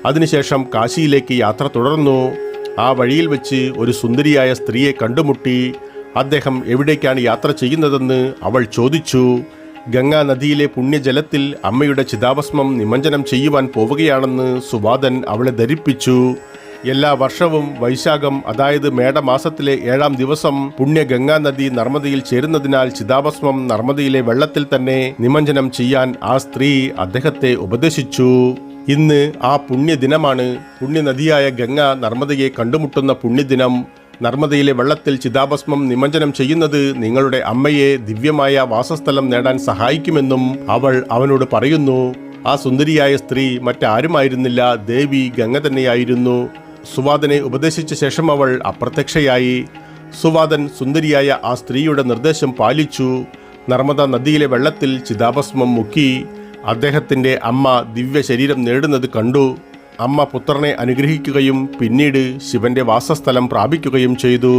അതിനുശേഷം കാശിയിലേക്ക് യാത്ര തുടർന്നു. ആ വഴിയിൽ വെച്ച് ഒരു സുന്ദരിയായ സ്ത്രീയെ കണ്ടുമുട്ടി. അദ്ദേഹം എവിടേക്കാണ് യാത്ര ചെയ്യുന്നതെന്ന് അവൾ ചോദിച്ചു. ഗംഗാ നദിയിലെ പുണ്യജലത്തിൽ അമ്മയുടെ ചിതാഭസ്മം നിമഞ്ജനം ചെയ്യുവാൻ പോവുകയാണെന്ന് സുവാദൻ അവളെ ധരിപ്പിച്ചു. എല്ലാ വർഷവും വൈശാഖം, അതായത് മേടമാസത്തിലെ 7-ാം ദിവസം പുണ്യ ഗംഗാ നദി നർമ്മദയിൽ ചേരുന്നതിനാൽ ചിതാഭസ്മം നർമ്മദയിലെ വെള്ളത്തിൽ തന്നെ നിമഞ്ജനം ചെയ്യാൻ ആ സ്ത്രീ അദ്ദേഹത്തെ ഉപദേശിച്ചു. ഇന്ന് ആ പുണ്യദിനമാണ്. പുണ്യനദിയായ ഗംഗ നർമ്മദയെ കണ്ടുമുട്ടുന്ന പുണ്യദിനം. നർമ്മദയിലെ വെള്ളത്തിൽ ചിതാഭസ്മം നിമഞ്ജനം ചെയ്യുന്നത് നിങ്ങളുടെ അമ്മയെ ദിവ്യമായ വാസസ്ഥലം നേടാൻ സഹായിക്കുമെന്നും അവൾ അവനോട് പറയുന്നു. ആ സുന്ദരിയായ സ്ത്രീ മറ്റാരുമായിരുന്നില്ല, ദേവി ഗംഗ തന്നെയായിരുന്നു. സുവാദനെ ഉപദേശിച്ച ശേഷം അവൾ അപ്രത്യക്ഷയായി. സുവാദൻ സുന്ദരിയായ ആ സ്ത്രീയുടെ നിർദ്ദേശം പാലിച്ചു. നർമ്മദ നദിയിലെ വെള്ളത്തിൽ ചിതാഭസ്മം മുക്കി. അദ്ദേഹത്തിൻ്റെ അമ്മ ദിവ്യ ശരീരം നേടുന്നത് കണ്ടു. അമ്മ പുത്രനെ അനുഗ്രഹിക്കുകയും പിന്നീട് ശിവന്റെ വാസസ്ഥലം പ്രാപിക്കുകയും ചെയ്തു.